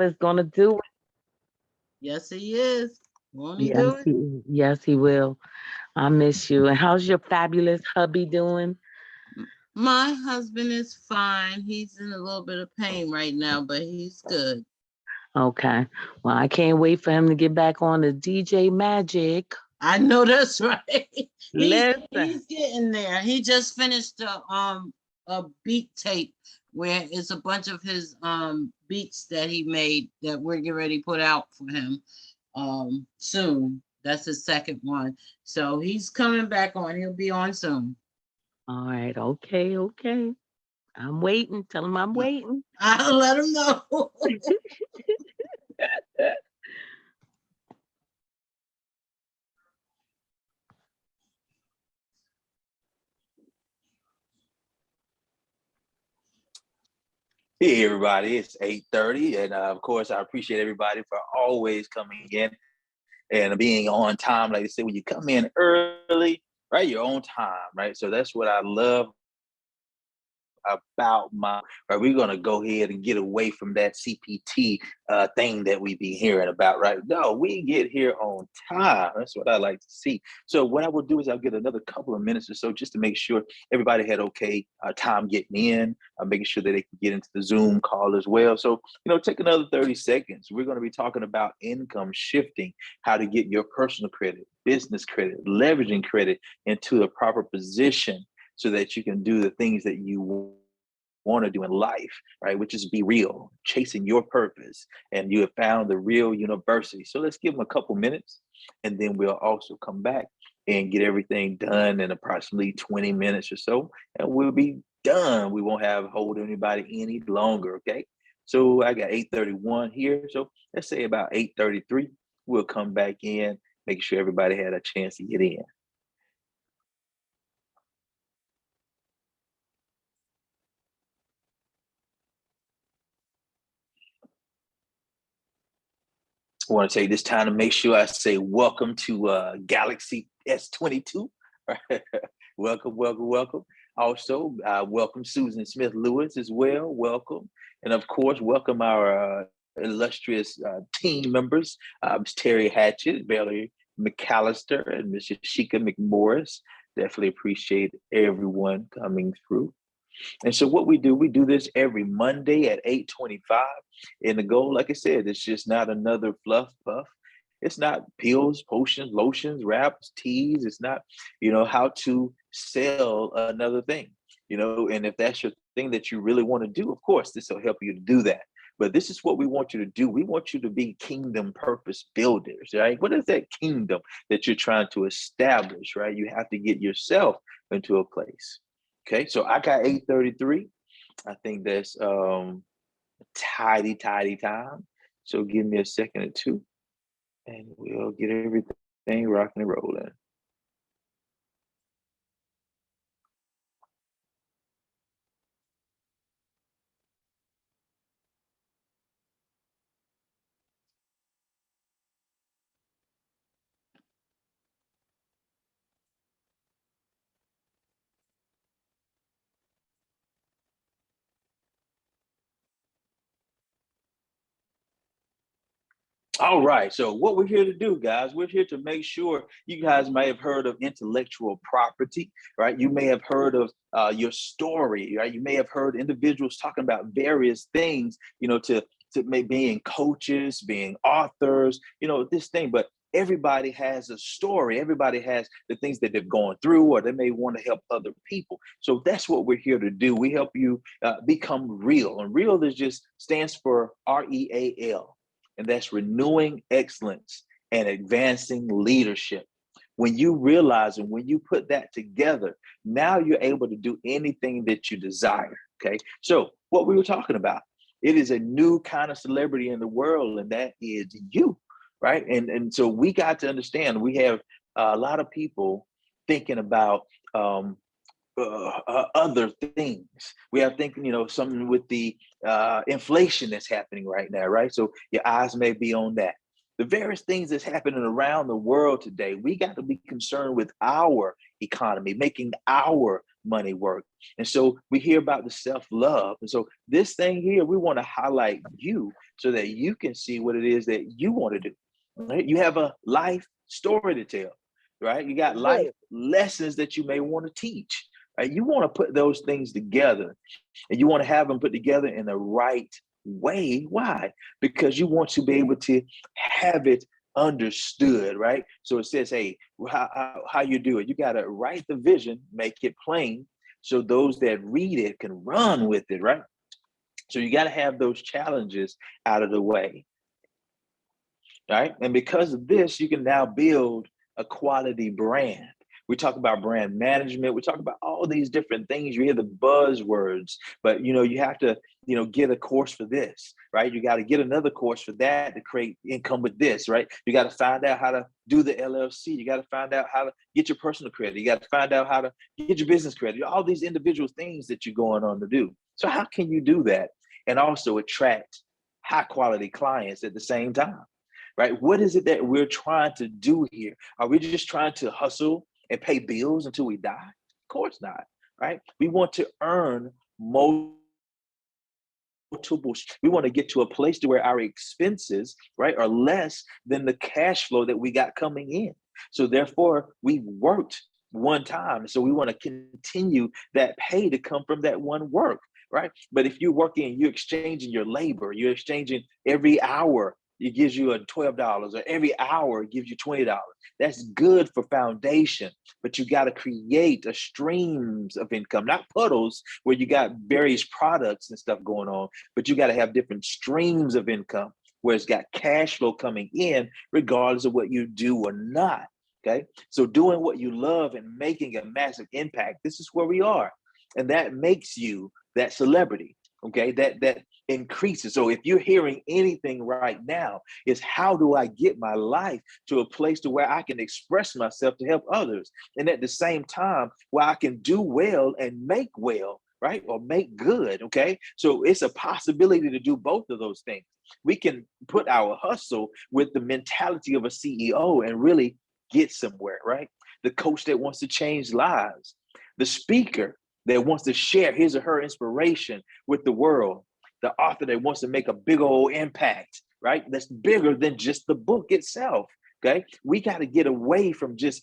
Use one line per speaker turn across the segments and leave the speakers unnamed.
is going to do it.
Yes, he is. Won't he
Yes,
do it?
he will. I miss you. And how's your fabulous hubby doing?
My husband is fine. He's in a little bit of pain right now, but he's good.
Okay. Well, I can't wait for him to get back on the DJ Magic.
I know that's right.
Listen.
He's getting there. He just finished a beat tape where it's a bunch of his beats that he made that we're getting ready to put out for him soon. That's his second one. So he's coming back on. He'll be on soon.
All right. Okay. Okay. I'm waiting. Tell him I'm waiting.
I'll let him know.
Hey everybody, it's 8:30, and of course I appreciate everybody for always coming in and being on time. Like I said, when you come in early, right, you're on time, right? So that's what I love about my, right, we're going to go ahead and get away from that CPT thing that we be hearing about, right? No, we get here on time. That's what I like to see. So what I will do is I'll get another couple of minutes or so just to make sure everybody had okay time getting in, making sure that they can get into the Zoom call as well. So, take another 30 seconds. We're going to be talking about income shifting, how to get your personal credit, business credit, leveraging credit into a proper position so that you can do the things that you want to do in life, right? Which is be real, chasing your purpose. And you have found the real university. So let's give them a couple minutes and then we'll also come back and get everything done in approximately 20 minutes or so. And we'll be done. We won't have hold anybody any longer. Okay. So I got 8:31 here. So let's say about 8:33, we'll come back in, make sure everybody had a chance to get in. I want to take this time to make sure I say welcome to Galaxy S22. Welcome, welcome, welcome. Also, welcome Susan Smith Lewis as well. Welcome. And of course, welcome our illustrious team members, Ms. Terry Hatchett, Bailey McAllister, and Mrs. Sheikah McMorris. Definitely appreciate everyone coming through. And so what we do this every Monday at 8:25. And the goal, like I said, it's just not another fluff puff. It's not pills, potions, lotions, wraps, teas. It's not, how to sell another thing. And if that's your thing that you really want to do, of course, this will help you to do that. But this is what we want you to do. We want you to be kingdom purpose builders, right? What is that kingdom that you're trying to establish, right? You have to get yourself into a place. Okay, so I got 8:33. I think that's tidy time. So give me a second or two, and we'll get everything rocking and rolling. All right. So what we're here to do, guys, we're here to make sure you guys may have heard of intellectual property, right? You may have heard of your story, right? You may have heard individuals talking about various things, to maybe being coaches, being authors, this thing. But everybody has a story. Everybody has the things that they're going through, or they may want to help other people. So that's what we're here to do. We help you become real, and real is just stands for REAL, and that's renewing excellence and advancing leadership. When you realize and when you put that together, now you're able to do anything that you desire. Okay. So, what we were talking about, it is a new kind of celebrity in the world, and that is you. Right. And so we got to understand we have a lot of people thinking about other things. We are thinking, something with the inflation that's happening right now, right? So your eyes may be on that. The various things that's happening around the world today, we got to be concerned with our economy, making our money work. And so we hear about the self-love. And so this thing here, we want to highlight you so that you can see what it is that you want to do. Right? You have a life story to tell, right? You got life lessons that you may want to teach. Right? You want to put those things together, and you want to have them put together in the right way. Why? Because you want to be able to have it understood, right? So it says, hey, how you do it? You got to write the vision, make it plain, so those that read it can run with it, right? So you got to have those challenges out of the way, right? And because of this, you can now build a quality brand. We talk about brand management. We talk about all these different things. You hear the buzzwords, but you have to, get a course for this, right? You got to get another course for that to create income with this, right? You got to find out how to do the LLC. You got to find out how to get your personal credit. You got to find out how to get your business credit. All these individual things that you're going on to do. So how can you do that and also attract high quality clients at the same time? Right? What is it that we're trying to do here? Are we just trying to hustle and pay bills until we die? Of course not, right? We want to earn multiple. We want to get to a place to where our expenses, right, are less than the cash flow that we got coming in. So therefore, we worked one time. So we want to continue that pay to come from that one work, right? But if you're working, you're exchanging your labor, you're exchanging every hour, it gives you a $12, or every hour it gives you $20. That's good for foundation, but you got to create a streams of income, not puddles where you got various products and stuff going on, but you got to have different streams of income where it's got cash flow coming in regardless of what you do or not. Okay. So doing what you love and making a massive impact, this is where we are. And that makes you that celebrity. Okay, that increases. So if you're hearing anything right now, is how do I get my life to a place to where I can express myself to help others, and at the same time where I can do well and make well, right, or make good. Okay, so it's a possibility to do both of those things. We can put our hustle with the mentality of a CEO and really get somewhere, right? The coach that wants to change lives, the speaker that wants to share his or her inspiration with the world, the author that wants to make a big old impact, right? That's bigger than just the book itself. Okay, we got to get away from just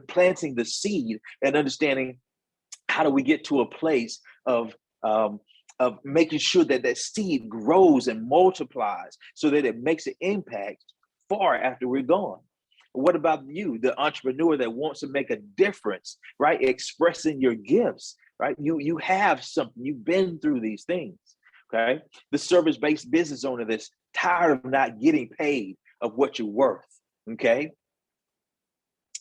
planting the seed and understanding how do we get to a place of making sure that that seed grows and multiplies so that it makes an impact far after we're gone. What about you, the entrepreneur that wants to make a difference, right? Expressing your gifts, right? You have something, you've been through these things, okay? The service-based business owner that's tired of not getting paid of what you're worth, okay?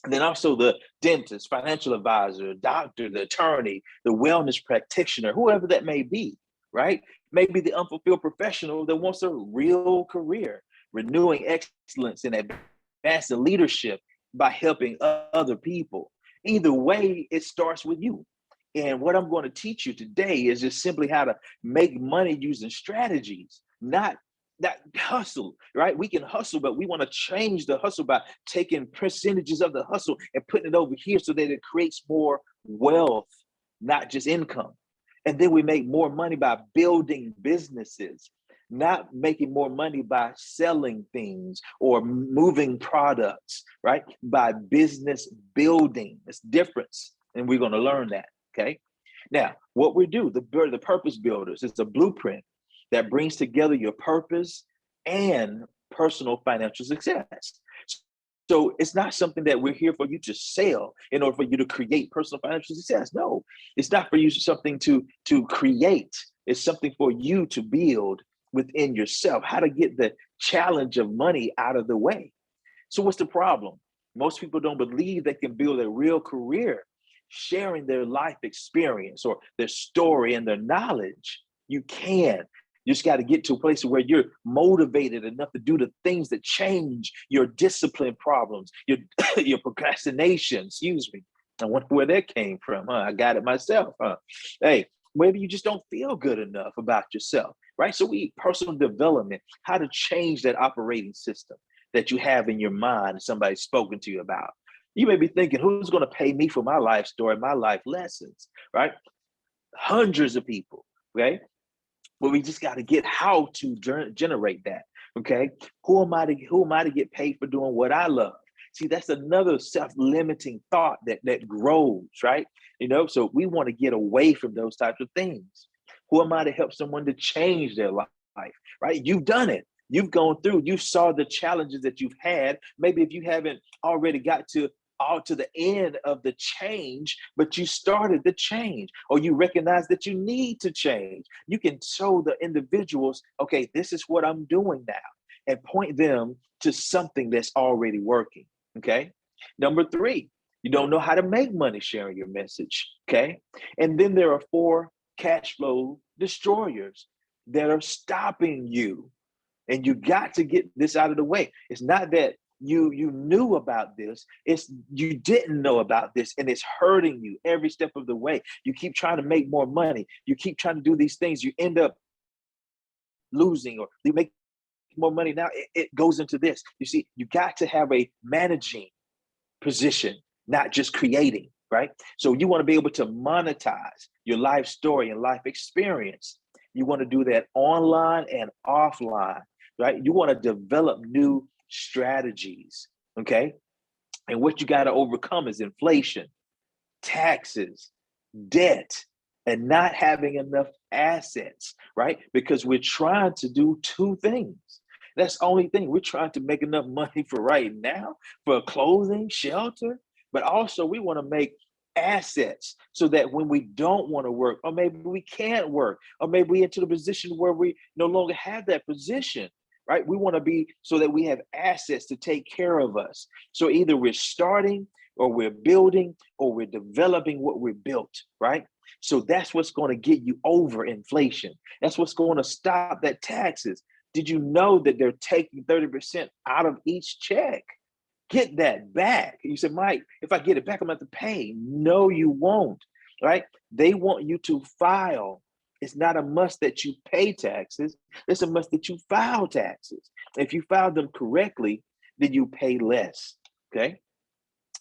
And then also the dentist, financial advisor, doctor, the attorney, the wellness practitioner, whoever that may be, right? Maybe the unfulfilled professional that wants a real career, renewing excellence and advancing leadership by helping other people. Either way, it starts with you. And what I'm going to teach you today is just simply how to make money using strategies, not hustle, right? We can hustle, but we want to change the hustle by taking percentages of the hustle and putting it over here so that it creates more wealth, not just income. And then we make more money by building businesses, not making more money by selling things or moving products, right? By business building. It's difference. And we're going to learn that. Okay. Now, what we do, the purpose builders, it's a blueprint that brings together your purpose and personal financial success. So it's not something that we're here for you to sell in order for you to create personal financial success. No, it's not for you something to create. It's something for you to build within yourself, how to get the challenge of money out of the way. So what's the problem? Most people don't believe they can build a real career sharing their life experience or their story and their knowledge. You can. You just got to get to a place where you're motivated enough to do the things that change your discipline problems, your your procrastination, excuse me. I wonder where that came from, huh? I got it myself, huh? Hey, maybe you just don't feel good enough about yourself, right? So we personal development, how to change that operating system that you have in your mind somebody's spoken to you about. You may be thinking, who's going to pay me for my life story, my life lessons, right? Hundreds of people, okay? But we just got to get how to generate that, okay? Who am I to get paid for doing what I love? See, that's another self-limiting thought that grows, right? So we want to get away from those types of things. Who am I to help someone to change their life, right? You've done it. You've gone through, you saw the challenges that you've had. Maybe if you haven't already got to all to the end of the change, but you started the change, or you recognize that you need to change. You can show the individuals, okay, this is what I'm doing now, and point them to something that's already working. Okay. Number three, you don't know how to make money sharing your message. Okay. And then there are 4 cash flow destroyers that are stopping you. And you got to get this out of the way. It's not that you knew about this, it's you didn't know about this, and it's hurting you every step of the way. You keep trying to make more money, you keep trying to do these things, you end up losing, or you make more money. Now it goes into this. You see, you got to have a managing position, not just creating, right? So you want to be able to monetize your life story and life experience. You want to do that online and offline, right? You want to develop new strategies, okay? And what you got to overcome is inflation, taxes, debt, and not having enough assets, right? Because we're trying to do 2 things. That's the only thing. We're trying to make enough money for right now, for clothing, shelter, but also we want to make assets so that when we don't want to work, or maybe we can't work, or maybe we into the position where we no longer have that position, right? We want to be so that we have assets to take care of us. So either we're starting, or we're building, or we're developing what we're built, right? So that's what's going to get you over inflation. That's what's going to stop that taxes. Did you know that they're taking 30% out of each check? Get that back. You said, Mike, if I get it back, I'm going to have to pay. No, you won't, right? They want you to file. It's not a must that you pay taxes. It's a must that you file taxes. If you file them correctly, then you pay less, okay?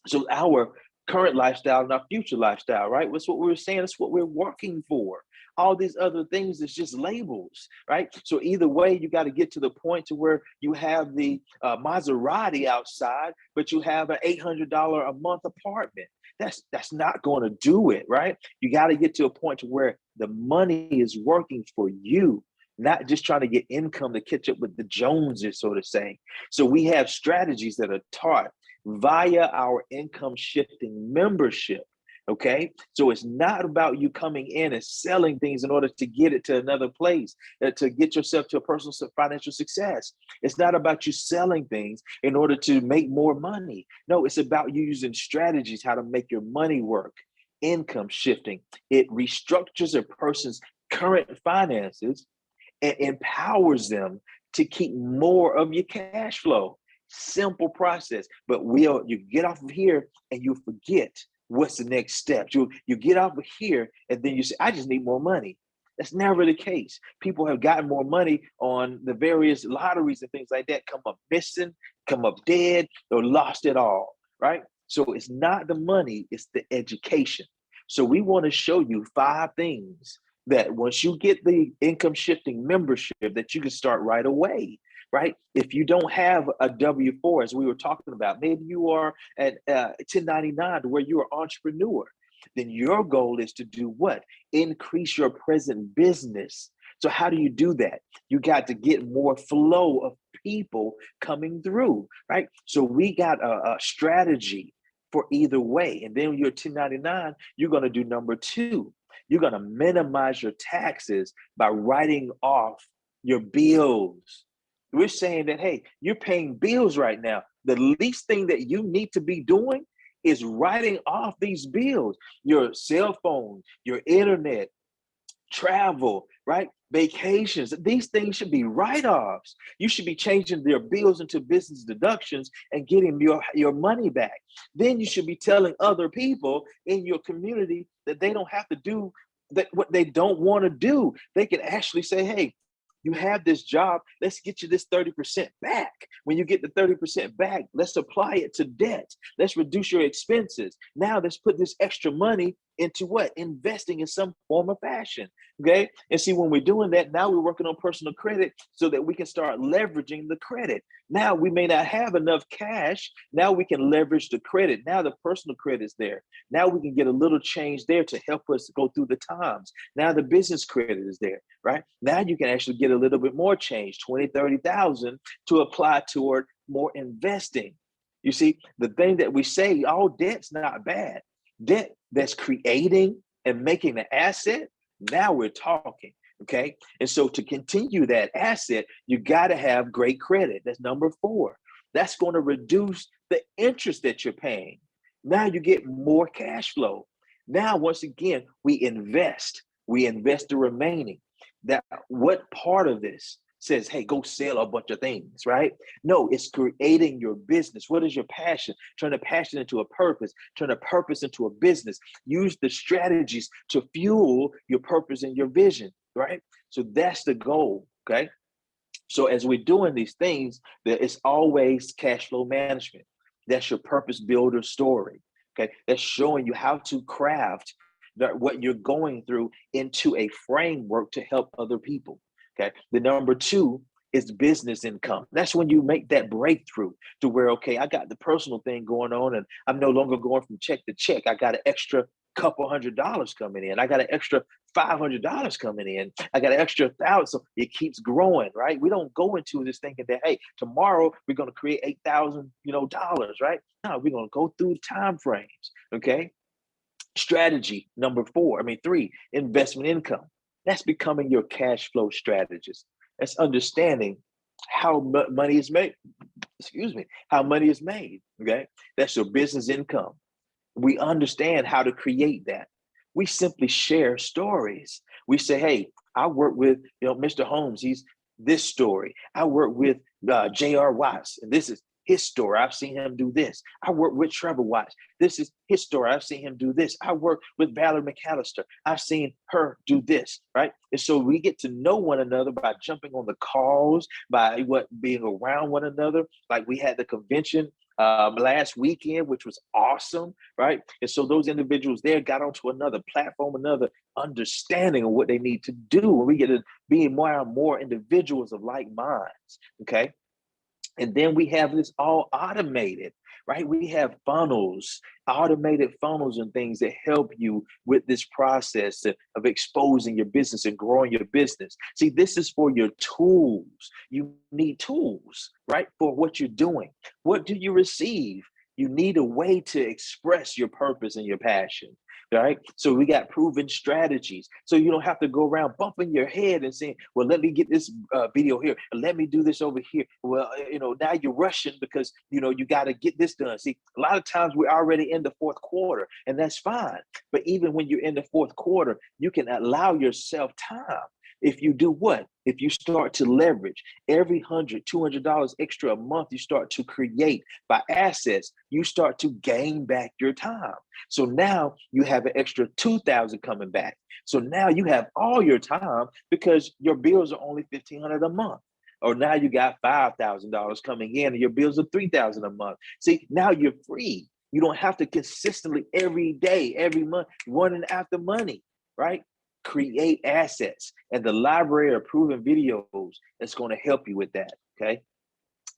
So our current lifestyle and our future lifestyle, right? That's what we were saying. That's what we're working for. All these other things is just labels, right? So either way, you got to get to the point to where you have the Maserati outside, but you have an $800 a month apartment. That's not going to do it, right? You got to get to a point to where the money is working for you, not just trying to get income to catch up with the Joneses, so to say. So we have strategies that are taught via our income shifting membership. Okay. So it's not about you coming in and selling things in order to get it to another place, to get yourself to a personal financial success. It's not about you selling things in order to make more money. No, it's about you using strategies how to make your money work. Income shifting. It restructures a person's current finances and empowers them to keep more of your cash flow. Simple process, but you get off of here and you forget what's the next step. You get off of here and then you say, I just need more money. That's never the case. People have gotten more money on the various lotteries and things like that, come up missing, come up dead, or lost it all, right? So it's not the money, it's the education. So we want to show you 5 things that once you get the income shifting membership, that you can start right away, right? If you don't have a W-4, as we were talking about, maybe you are at 1099 where you're an entrepreneur, then your goal is to do what? Increase your present business. So how do you do that? You got to get more flow of people coming through, right? So we got a strategy for either way. And then when you're 1099, you're going to do number 2. You're going to minimize your taxes by writing off your bills. We're saying that, hey, you're paying bills right now. The least thing that you need to be doing is writing off these bills, your cell phone, your internet, travel, right? Vacations. These things should be write-offs. You should be changing their bills into business deductions and getting your money back. Then you should be telling other people in your community that they don't have to do what they don't want to do. They can actually say, hey, you have this job, let's get you this 30% back. When you get the 30% back, let's apply it to debt. Let's reduce your expenses. Now let's put this extra money into what? Investing in some form of fashion. Okay. And see, when we're doing that, now we're working on personal credit so that we can start leveraging the credit. Now we may not have enough cash. Now we can leverage the credit. Now the personal credit is there. Now we can get a little change there to help us go through the times. Now the business credit is there, right? Now you can actually get a little bit more change, 20, 30,000 to apply toward more investing. You see, the thing that we say, all debt's not bad. Debt that's creating and making an asset, now we're talking. Okay. And so to continue that asset, you got to have great credit. That's number 4. That's going to reduce the interest that you're paying. Now you get more cash flow. Now, once again, we invest the remaining. That what part of this says, hey, go sell a bunch of things, right? No, it's creating your business. What is your passion? Turn a passion into a purpose. Turn a purpose into a business. Use the strategies to fuel your purpose and your vision, right? So that's the goal, okay? So as we're doing these things, it's always cash flow management. That's your purpose builder story, okay? That's showing you how to craft what you're going through into a framework to help other people. Okay. The number 2 is business income. That's when you make that breakthrough to where, okay, I got the personal thing going on and I'm no longer going from check to check. I got an extra couple $100 coming in. I got an extra $500 coming in. I got an extra 1,000. So it keeps growing, right? We don't go into this thinking that, hey, tomorrow we're going to create $8,000, dollars, right? No, we're going to go through time frames. Okay. Strategy number 3, investment income. That's becoming your cash flow strategist. That's understanding how money is made. How money is made. Okay. That's your business income. We understand how to create that. We simply share stories. We say, hey, I work with, Mr. Holmes. He's this story. I work with J.R. Watts, and this is his story. I've seen him do this. I work with Trevor Watts. This is his story. I've seen him do this. I work with Valerie McAllister. I've seen her do this, right? And so we get to know one another by jumping on the calls, by being around one another. Like we had the convention last weekend, which was awesome, right? And so those individuals there got onto another platform, another understanding of what they need to do. And we get to be more and more individuals of like minds, okay? And then we have this all automated, right? We have funnels, automated funnels and things that help you with this process of exposing your business and growing your business. See, this is for your tools. You need tools, right? For what you're doing. What do you receive? You need a way to express your purpose and your passion. Right. So we got proven strategies. So you don't have to go around bumping your head and saying, well, let me get this video here. And let me do this over here. Well, now you're rushing because, you got to get this done. See, a lot of times we're already in the 4th quarter and that's fine. But even when you're in the 4th quarter, you can allow yourself time. If you do what? If you start to leverage every $100, $200 extra a month, you start to create by assets, you start to gain back your time. So now you have an extra 2,000 coming back. So now you have all your time because your bills are only $1,500 a month. Or now you got $5,000 coming in and your bills are $3,000 a month. See, now you're free. You don't have to consistently every day, every month, running after money, right? Create assets and the library of proven videos that's going to help you with that. Okay.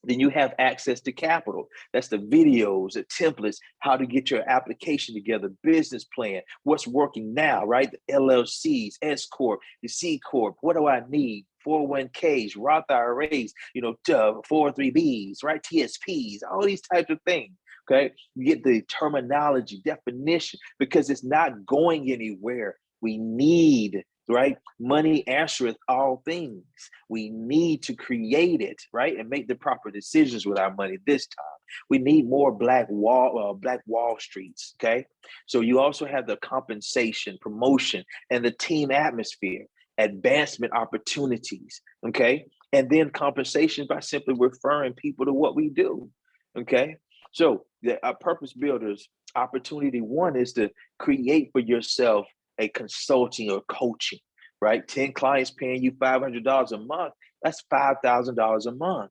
Then you have access to capital. That's the videos, the templates, how to get your application together, business plan, what's working now, right? The LLCs, S Corp, the C Corp. What do I need? 401ks, Roth IRAs, 403bs, right? TSPs, all these types of things. Okay. You get the terminology, definition, because it's not going anywhere. We need, right? Money answereth all things. We need to create it, right? And make the proper decisions with our money this time. We need more Black Wall Streets, okay? So you also have the compensation, promotion, and the team atmosphere, advancement opportunities, okay? And then compensation by simply referring people to what we do, okay? So the Purpose Builders, opportunity 1 is to create for yourself a consulting or coaching, right? 10 clients paying you $500 a month, that's $5,000 a month.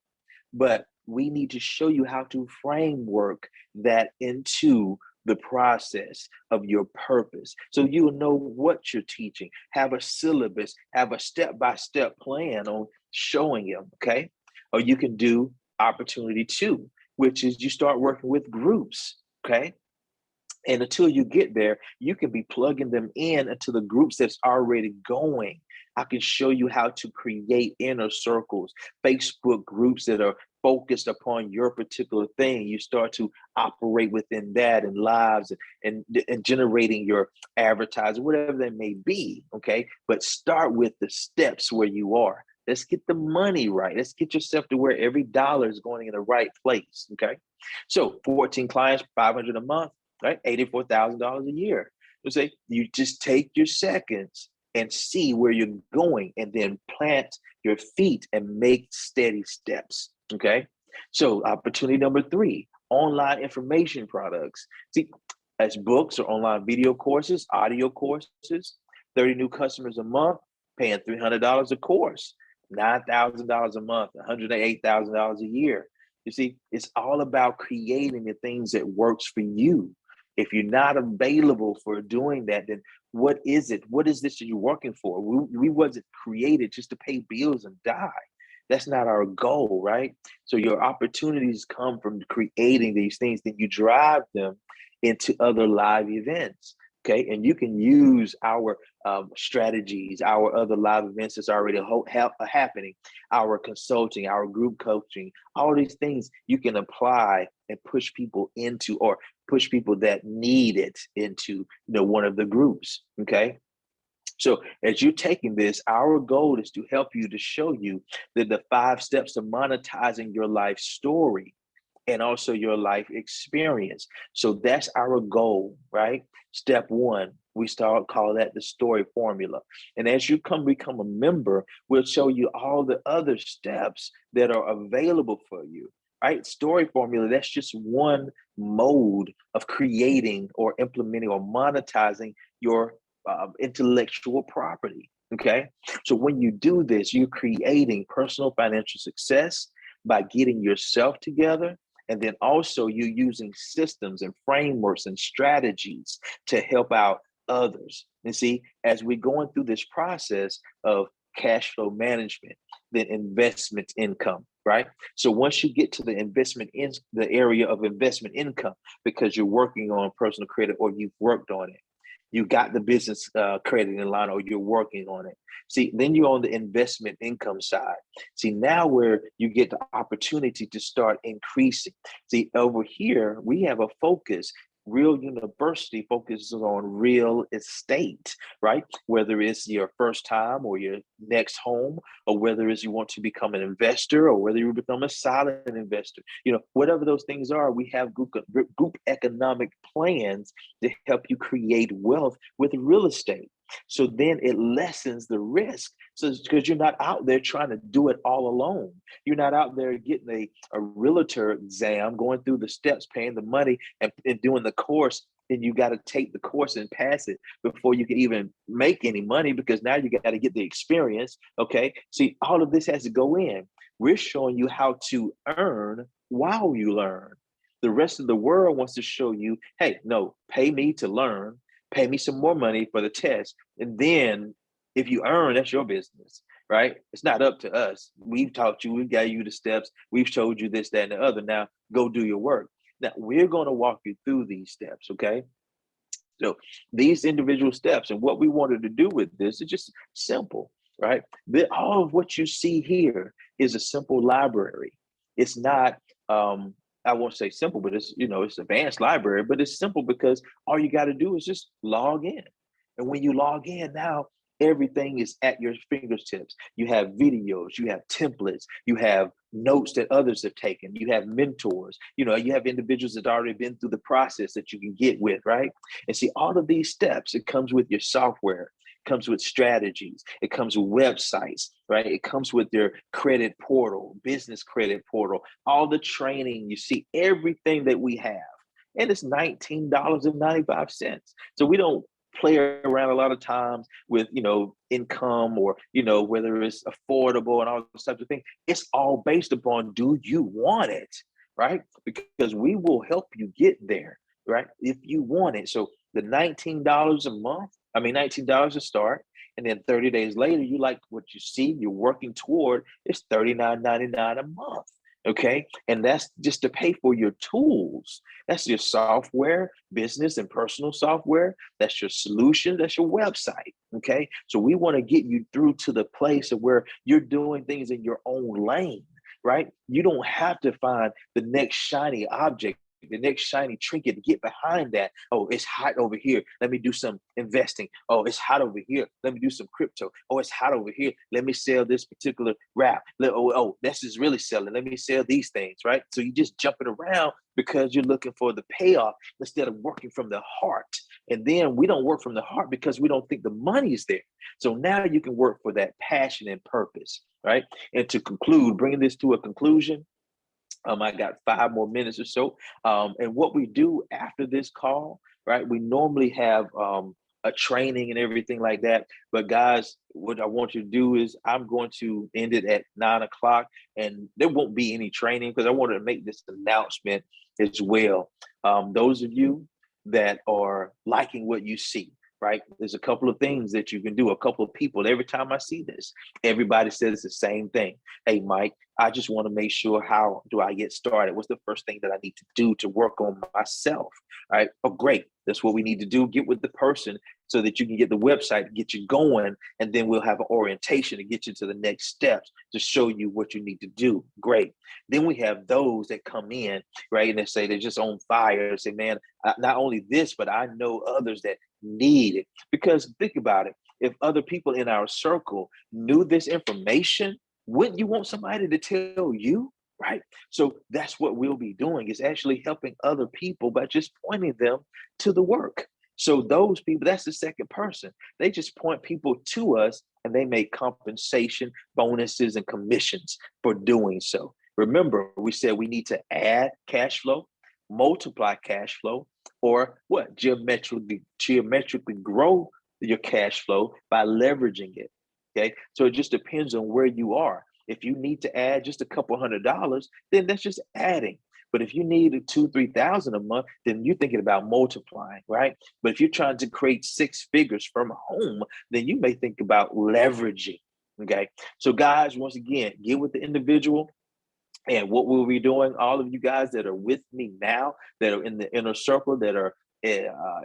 But we need to show you how to framework that into the process of your purpose. So you'll know what you're teaching, have a syllabus, have a step-by-step plan on showing them, okay? Or you can do opportunity two, which is you start working with groups, okay? And until you get there, you can be plugging them in into the groups that's already going. I can show you how to create inner circles, Facebook groups that are focused upon your particular thing. You start to operate within that and lives and generating your advertising, whatever that may be. Okay. But start with the steps where you are. Let's get the money right. Let's get yourself to where every dollar is going in the right place. Okay. So 14 clients, 500 a month, right? $84,000 a year. You say you just take your seconds and see where you're going and then plant your feet and make steady steps. Okay. So opportunity number three, online information products. See, as books or online video courses, audio courses, 30 new customers a month, paying $300 a course, $9,000 a month, $108,000 a year. You see, it's all about creating the things that works for you. If you're not available for doing that, then what is it? What is this that you're working for? We wasn't created just to pay bills and die. That's not our goal, right? So your opportunities come from creating these things, then you drive them into other live events. Okay, and you can use our strategies, our other live events that's already happening, our consulting, our group coaching, all these things you can apply and push people into, or push people that need it into, one of the groups. Okay. So as you're taking this, our goal is to help you, to show you that the 5 steps of monetizing your life story and also your life experience. So that's our goal, right? Step 1, we call that the story formula. And as you become a member, we'll show you all the other steps that are available for you, right? Story formula, that's just one mode of creating or implementing or monetizing your intellectual property. Okay. So when you do this, you're creating personal financial success by getting yourself together. And then also you using systems and frameworks and strategies to help out others. And see, as we're going through this process of cash flow management, then investment income, right? So once you get to the the area of investment income, because you're working on personal credit or you've worked on it, you got the business credit in line, or you're working on it. See, then you're on the investment income side. See, now where you get the opportunity to start increasing. See, over here, we have a focus. Real University focuses on real estate, right? Whether it's your first time or your next home, or whether it's you want to become an investor, or whether you become a silent investor, whatever those things are, we have group economic plans to help you create wealth with real estate. So then it lessens the risk. So because you're not out there trying to do it all alone. You're not out there getting a realtor exam, going through the steps, paying the money and doing the course. Then you got to take the course and pass it before you can even make any money, because now you got to get the experience. Okay. See, all of this has to go in. We're showing you how to earn while you learn. The rest of the world wants to show you, hey, no, pay me to learn. Pay me some more money for the test. And then if you earn, that's your business, right? It's not up to us. We've taught you, we've got you the steps. We've showed you this, that, and the other. Now go do your work. Now we're going to walk you through these steps, okay? So these individual steps, and what we wanted to do with this is just simple, right? All of what you see here is a simple library. It's not, I won't say simple, but it's advanced library, but it's simple because all you got to do is just log in. And when you log in now, everything is at your fingertips. You have videos, you have templates, you have notes that others have taken, you have mentors, you have individuals that already been through the process that you can get with, right? And see, all of these steps, it comes with your software. Comes with strategies. It comes with websites, right? It comes with your credit portal, business credit portal, all the training. You see everything that we have. And it's $19.95. So we don't play around a lot of times with, income, or, whether it's affordable and all those types of things. It's all based upon, do you want it, right? Because we will help you get there, right? If you want it. So the $19 a month, $19 to start, and then 30 days later, you like what you see, you're working toward, it's $39.99 a month. Okay. And that's just to pay for your tools. That's your software, business and personal software. That's your solution. That's your website. Okay. So we want to get you through to the place of where you're doing things in your own lane, right? You don't have to find the next shiny object, the next shiny trinket to get behind that. Oh, it's hot over here. Let me do some investing. Oh, it's hot over here. Let me do some crypto. Oh, it's hot over here. Let me sell this particular wrap. Oh, this is really selling. Let me sell these things, right? So you just jumping around because you're looking for the payoff instead of working from the heart. And then we don't work from the heart because we don't think the money is there. So now you can work for that passion and purpose, right? And to conclude, bringing this to a conclusion, I got 5 more minutes or so. And what we do after this call, right? We normally have a training and everything like that. But guys, what I want you to do is I'm going to end it at 9 o'clock, and there won't be any training because I wanted to make this announcement as well. Those of you that are liking what you see, right? There's a couple of things that you can do. A couple of people, every time I see this, everybody says the same thing. Hey, Mike, I just want to make sure, how do I get started? What's the first thing that I need to do to work on myself? All right. Oh, great. That's what we need to do. Get with the person so that you can get the website, get you going, and then we'll have an orientation to get you to the next steps to show you what you need to do. Great. Then we have those that come in, right? And they say they're just on fire and say, man, not only this, but I know others that need it. Because think about it. If other people in our circle knew this information, wouldn't you want somebody to tell you, right? So that's what we'll be doing, is actually helping other people by just pointing them to the work. So those people, that's the second person. They just point people to us, and they make compensation, bonuses, and commissions for doing so. Remember, we said we need to add cash flow, multiply cash flow, or what? Geometrically grow your cash flow by leveraging it. Okay. So it just depends on where you are. If you need to add just a couple $100, then that's just adding. But if you need $2,000-3,000 a month, then you're thinking about multiplying, right? But if you're trying to create 6 figures from home, then you may think about leveraging. Okay. So guys, once again, get with the individual. And what we'll be doing, all of you guys that are with me now, that are in the inner circle, that are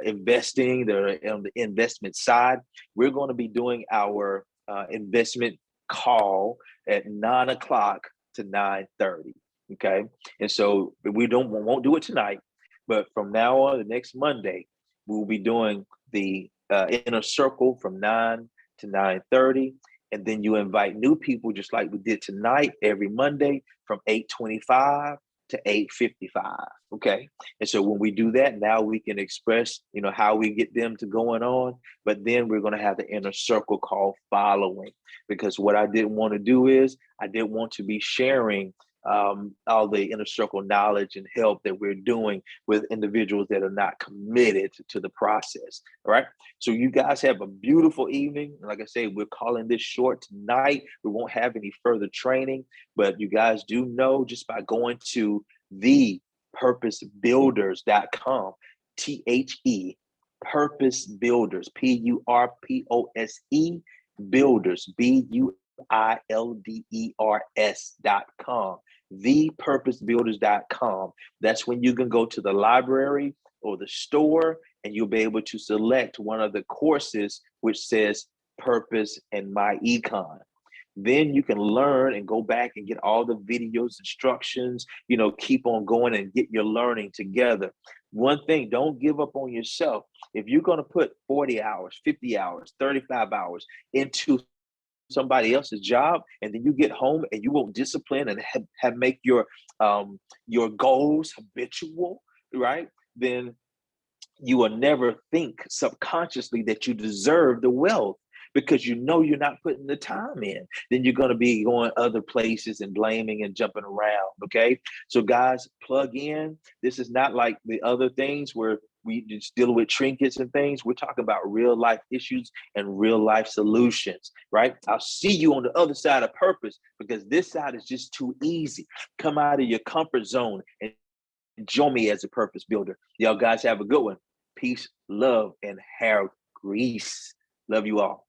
investing, that are on the investment side, we're going to be doing our investment call at 9 o'clock to 9:30. Okay. And so we won't do it tonight, but from now on, the next Monday, we'll be doing the inner circle from 9 to 9:30. And then you invite new people, just like we did tonight, every Monday from 8:25 to 8:55. Okay. And so when we do that, now we can express, how we get them to going on. But then we're going to have the inner circle call following, because what I didn't want to do is I didn't want to be sharing all the inner circle knowledge and help that we're doing with individuals that are not committed to the process. All right. So you guys have a beautiful evening. Like I say, we're calling this short tonight. We won't have any further training, but you guys do know, just by going to thepurposebuilders.com, THE, Purpose Builders, PURPOSE Builders, BUILDERS.com, thepurposebuilders.com. That's when you can go to the library or the store, and you'll be able to select one of the courses which says Purpose and Myecon. Then you can learn and go back and get all the videos, instructions, keep on going and get your learning together. One thing, don't give up on yourself. If you're going to put 40 hours, 50 hours, 35 hours into somebody else's job, and then you get home and you won't discipline and have make your goals habitual, right? Then you will never think subconsciously that you deserve the wealth, because you're not putting the time in. Then you're going to be going other places and blaming and jumping around. Okay. So guys, plug in. This is not like the other things where we just dealing with trinkets and things. We're talking about real life issues and real life solutions, right? I'll see you on the other side of purpose, because this side is just too easy. Come out of your comfort zone and join me as a purpose builder. Y'all guys have a good one. Peace, love, and hair grease. Love you all.